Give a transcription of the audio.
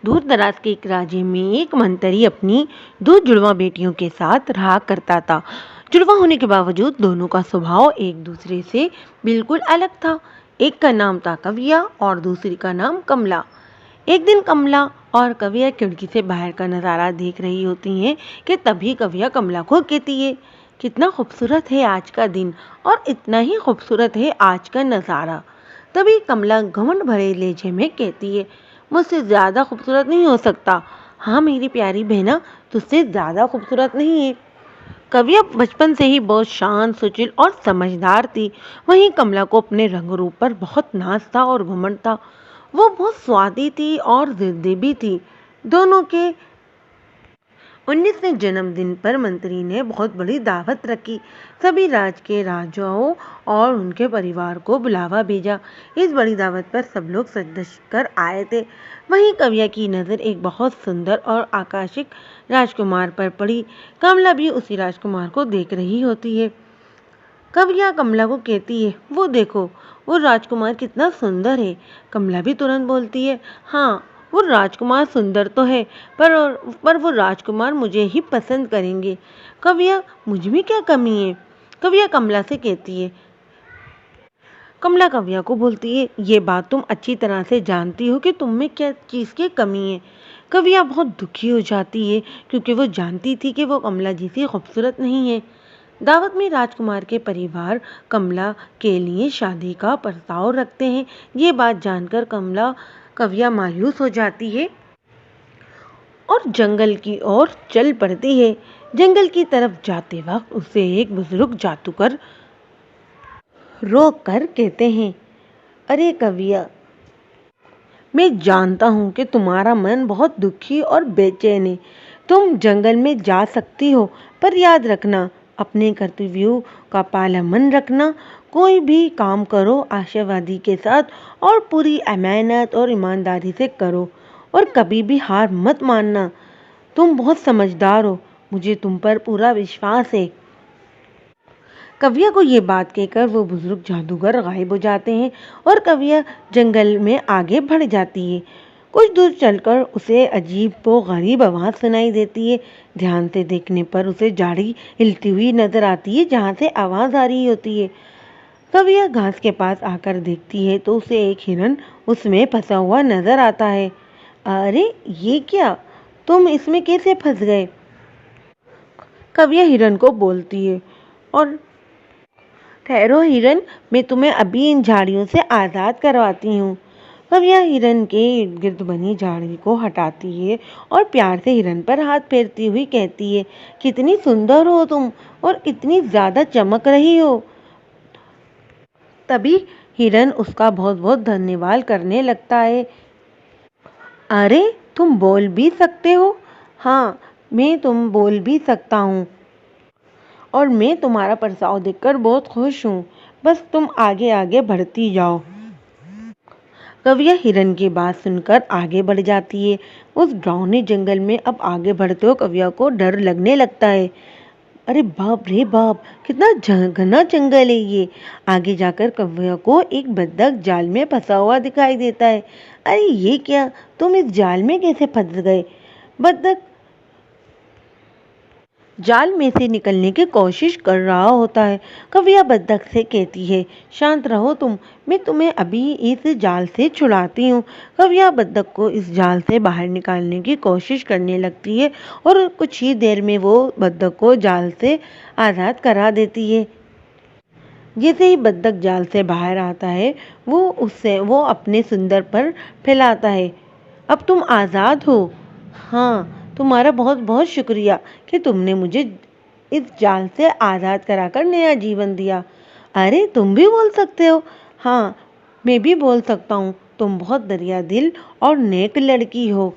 दूर दराज के एक राज्य में एक मंत्री अपनी दो जुड़वा बेटियों के साथ रहा करता था। जुड़वा होने के बावजूद दोनों का स्वभाव एक दूसरे से बिल्कुल अलग था। एक का नाम था कविया और दूसरी का नाम कमला। एक दिन कमला और कविया खिड़की से बाहर का नज़ारा देख रही होती हैं कि तभी कविया कमला को कहती है, कितना खूबसूरत है आज का दिन और इतना ही खूबसूरत है आज का नज़ारा। तभी कमला घमंड भरे लहजे में कहती है, मुझसे ज़्यादा खूबसूरत नहीं हो सकता। हाँ मेरी प्यारी बहना, तुझसे ज़्यादा खूबसूरत नहीं है। कविया बचपन से ही बहुत शांत, सुशील और समझदार थी। वहीं कमला को अपने रंग रूप पर बहुत नाज था और घमंड था। वो बहुत स्वादी थी और जिद्दी भी थी। दोनों के 19वें जन्मदिन पर मंत्री ने बहुत बड़ी दावत रखी। सभी राज्य के राजाओं और उनके परिवार को बुलावा भेजा। इस बड़ी दावत पर सब लोग सज धज कर आए थे। वहीं कविया की नज़र एक बहुत सुंदर और आकर्षक राजकुमार पर पड़ी। कमला भी उसी राजकुमार को देख रही होती है। कविया कमला को कहती है, वो देखो, वो राजकुमार कितना सुंदर है। कमला भी तुरंत बोलती है, हाँ वो राजकुमार सुंदर तो है, पर वो राजकुमार मुझे ही पसंद करेंगे। कविया, मुझ में क्या कमी है? कविया कमला से कहती है। कमला कविया को बोलती है, ये बात तुम अच्छी तरह से जानती हो कि तुम में क्या चीज़ की कमी है। कविया बहुत दुखी हो जाती है क्योंकि वो जानती थी कि वो कमला जैसी खूबसूरत नहीं है। दावत में राजकुमार के परिवार कमला के लिए शादी का प्रस्ताव रखते हैं। ये बात जानकर कविया मायूस हो जाती है और जंगल की ओर चल पड़ती है। जंगल की तरफ जाते वक्त उसे एक बुजुर्ग जादूगर रोक कर कहते हैं, अरे कविया, मैं जानता हूँ कि तुम्हारा मन बहुत दुखी और बेचैन है। तुम जंगल में जा सकती हो, पर याद रखना, अपने कर्तव्यों का पालन रखना। कोई भी काम करो आशावादी के साथ और पूरी अमानत और ईमानदारी से करो, और कभी भी हार मत मानना। तुम बहुत समझदार हो, मुझे तुम पर पूरा विश्वास है। कविया को ये बात कहकर वो बुजुर्ग जादूगर गायब हो जाते हैं और कविया जंगल में आगे बढ़ जाती है। कुछ दूर चलकर उसे अजीब व गरीब आवाज़ सुनाई देती है। ध्यान से देखने पर उसे झाड़ी हिलती हुई नजर आती है जहाँ से आवाज़ आ रही होती है। कविया घास के पास आकर देखती है तो उसे एक हिरन उसमें फंसा हुआ नजर आता है। अरे ये क्या, तुम इसमें कैसे फंस गए? कविया हिरन को बोलती है, और ठहरो हिरन, मैं तुम्हें अभी इन झाड़ियों से आज़ाद करवाती हूँ। कविया हिरन के इर्द गिर्द बनी झाड़ी को हटाती है और प्यार से हिरन पर हाथ फेरती हुई कहती है, कितनी सुंदर हो तुम और इतनी ज़्यादा चमक रही हो। तभी हिरन उसका बहुत बहुत धन्यवाद करने लगता है। अरे तुम बोल भी सकते हो? हाँ, तुम बोल भी सकता हूँ और मैं तुम्हारा प्रस्ताव देखकर बहुत खुश हूँ। बस तुम आगे आगे बढ़ती जाओ। कविया हिरन की बात सुनकर आगे बढ़ जाती है। उस डरावने जंगल में अब आगे बढ़ते हो कविया को डर लगने लगता है। अरे बाप रे बाप, कितना घना जंगल है ये। आगे जाकर कव्या को एक बत्तख जाल में फंसा हुआ दिखाई देता है। अरे ये क्या, तुम इस जाल में कैसे फंस गए? बत्तख जाल में से निकलने की कोशिश कर रहा होता है। कव्या बत्तख से कहती है, शांत रहो तुम, मैं तुम्हें अभी इस जाल से छुड़ाती हूँ। कव्या बत्तख को इस जाल से बाहर निकालने की कोशिश करने लगती है और कुछ ही देर में वो बत्तख को जाल से आज़ाद करा देती है। जैसे ही बत्तख जाल से बाहर आता है वो अपने सुंदर पर फैलाता है, अब तुम आज़ाद हो। हाँ, तुम्हारा बहुत बहुत शुक्रिया कि तुमने मुझे इस जाल से आज़ाद कराकर नया जीवन दिया। अरे तुम भी बोल सकते हो? हाँ, मैं भी बोल सकता हूँ। तुम बहुत दरिया दिल और नेक लड़की हो।